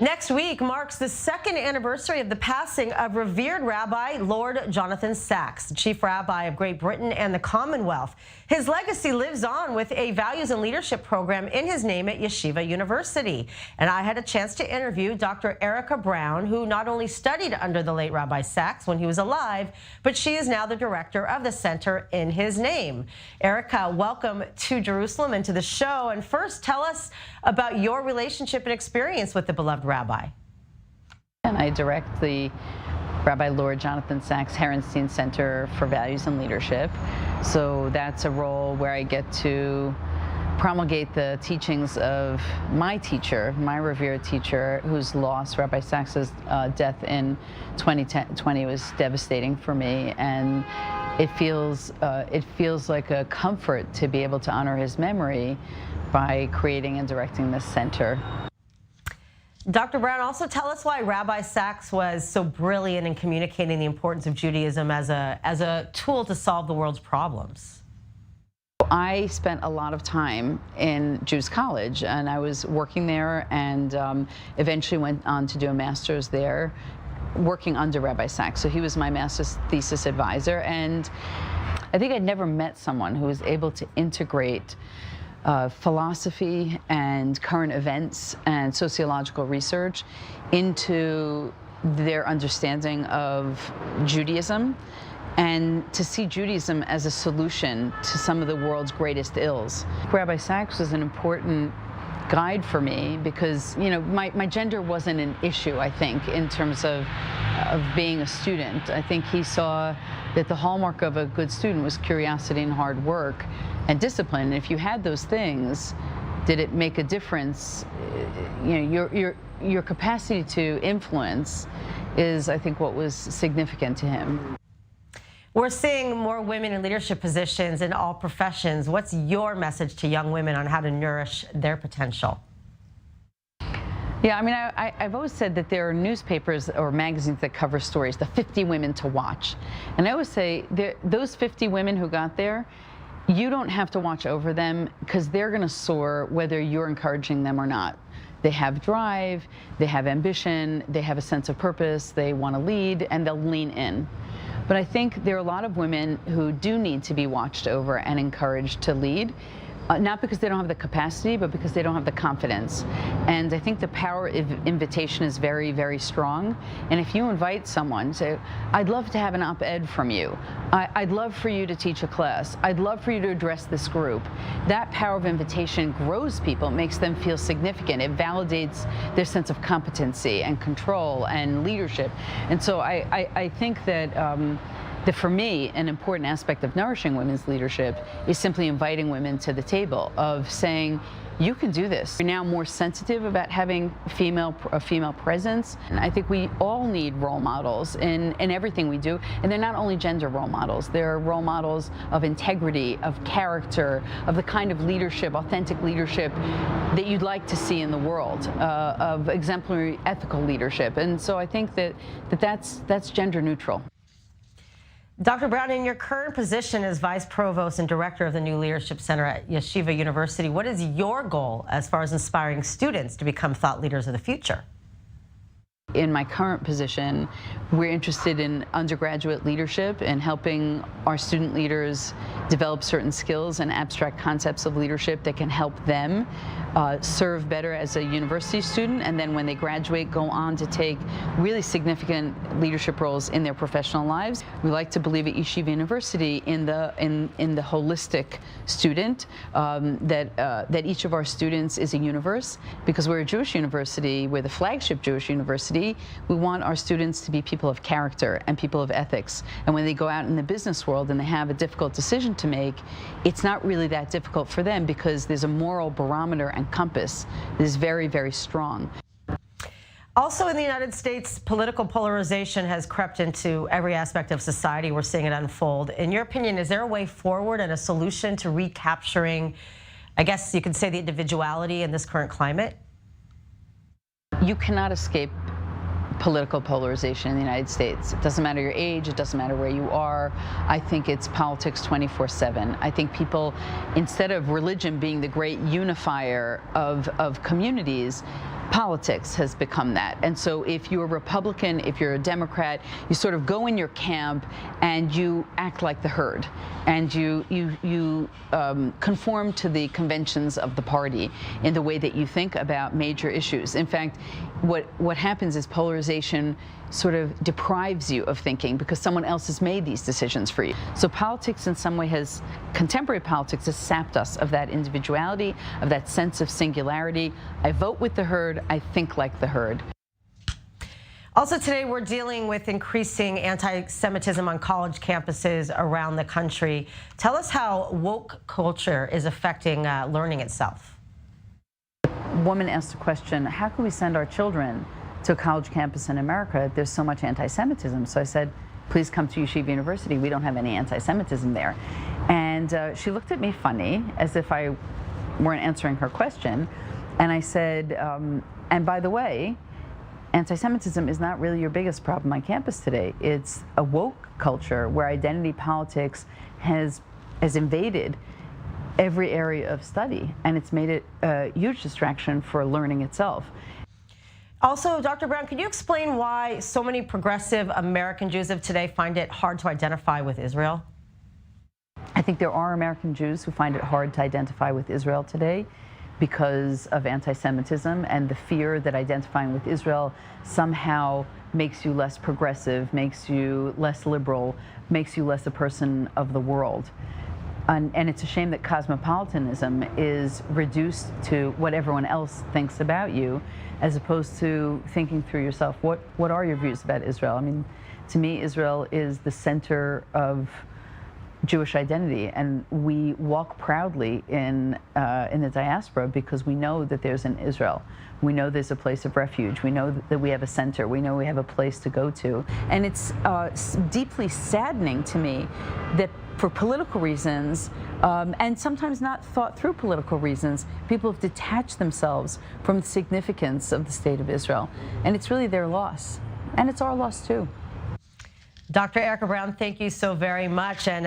Next week marks the second anniversary of the passing of revered Rabbi Lord Jonathan Sacks, the Chief Rabbi of Great Britain and the Commonwealth. His legacy lives on with a values and leadership program in his name at Yeshiva University. And I had a chance to interview Dr. Erica Brown, who not only studied under the late Rabbi Sacks when he was alive, but she is now the director of the center in his name. Erica, welcome to Jerusalem and to the show. And first, tell us about your relationship and experience with the beloved rabbi. And I direct the Rabbi Lord Jonathan Sacks-Herenstein Center for Values and Leadership. So that's a role where I get to promulgate the teachings of my teacher, my revered teacher, whose loss, Rabbi Sacks' death in 2020 was devastating for me. And it feels like a comfort to be able to honor his memory by creating and directing this center. Dr. Brown, also tell us why Rabbi Sacks was so brilliant in communicating the importance of Judaism as a tool to solve the world's problems. I spent a lot of time in Jews College, and I was working there and eventually went on to do a master's there, working under Rabbi Sacks. So he was my master's thesis advisor, and I think I'd never met someone who was able to integrate philosophy and current events and sociological research into their understanding of Judaism, and to see Judaism as a solution to some of the world's greatest ills. Rabbi Sacks was an important guide for me because, you know, my gender wasn't an issue, I think, in terms of being a student. I think he saw that the hallmark of a good student was curiosity and hard work and discipline. And if you had those things, did it make a difference? You know, your capacity to influence is, I think, what was significant to him. We're seeing more women in leadership positions in all professions. What's your message to young women on how to nourish their potential? Yeah, I mean, I've always said that there are newspapers or magazines that cover stories, the 50 women to watch. And I always say, those 50 women who got there, you don't have to watch over them because they're going to soar whether you're encouraging them or not. They have drive, they have ambition, they have a sense of purpose, they want to lead, and they'll lean in. But I think there are a lot of women who do need to be watched over and encouraged to lead. Not because they don't have the capacity, but because they don't have the confidence. And I think the power of invitation is very, very strong. And if you invite someone, say, I'd love to have an op-ed from you. I'd love for you to teach a class. I'd love for you to address this group. That power of invitation grows people, makes them feel significant. It validates their sense of competency and control and leadership. And so I think that for me, an important aspect of nourishing women's leadership is simply inviting women to the table of saying, you can do this. We're now more sensitive about having a female presence. And I think we all need role models in everything we do. And they're not only gender role models. They're role models of integrity, of character, of the kind of leadership, authentic leadership that you'd like to see in the world, of exemplary ethical leadership. And so I think that's gender neutral. Dr. Brown, in your current position as Vice Provost and Director of the new Leadership Center at Yeshiva University, what is your goal as far as inspiring students to become thought leaders of the future? In my current position, we're interested in undergraduate leadership and helping our student leaders develop certain skills and abstract concepts of leadership that can help them serve better as a university student, and then when they graduate, go on to take really significant leadership roles in their professional lives. We like to believe at Yeshiva University in the holistic student, that each of our students is a universe. Because we're a Jewish university, we're the flagship Jewish university, we want our students to be people of character and people of ethics. And when they go out in the business world and they have a difficult decision to make, it's not really that difficult for them because there's a moral barometer and compass that is very, very strong. Also in the United States, political polarization has crept into every aspect of society. We're seeing it unfold. In your opinion, is there a way forward and a solution to recapturing, I guess you could say, the individuality in this current climate? You cannot escape political polarization in the United States. It doesn't matter your age, it doesn't matter where you are. I think it's politics 24/7. I think people, instead of religion being the great unifier of communities, Politics has become that. And so if you're a Republican, if you're a Democrat, you sort of go in your camp and you act like the herd, and you conform to the conventions of the party in the way that you think about major issues. In fact, what happens is polarization sort of deprives you of thinking because someone else has made these decisions for you. So politics in some way contemporary politics has sapped us of that individuality, of that sense of singularity. I vote with the herd, I think like the herd. Also today, we're dealing with increasing anti-Semitism on college campuses around the country. Tell us how woke culture is affecting learning itself. A woman asked the question, how can we send our children to a college campus in America? There's so much anti-Semitism. So I said, please come to Yeshiva University. We don't have any anti-Semitism there. And she looked at me funny, as if I weren't answering her question. And I said, and by the way, anti-Semitism is not really your biggest problem on campus today. It's a woke culture where identity politics has invaded every area of study, and it's made it a huge distraction for learning itself. Also, Dr. Brown, could you explain why so many progressive American Jews of today find it hard to identify with Israel? I think there are American Jews who find it hard to identify with Israel today because of anti-Semitism and the fear that identifying with Israel somehow makes you less progressive, makes you less liberal, makes you less a person of the world. And it's a shame that cosmopolitanism is reduced to what everyone else thinks about you, as opposed to thinking through yourself, what are your views about Israel? I mean, to me, Israel is the center of Jewish identity, and we walk proudly in the diaspora because we know that there's an Israel. We know there's a place of refuge. We know that we have a center. We know we have a place to go to. And it's deeply saddening to me that for political reasons, and sometimes not thought through political reasons, people have detached themselves from the significance of the state of Israel. And it's really their loss. And it's our loss too. Dr. Erica Brown, thank you so very much. And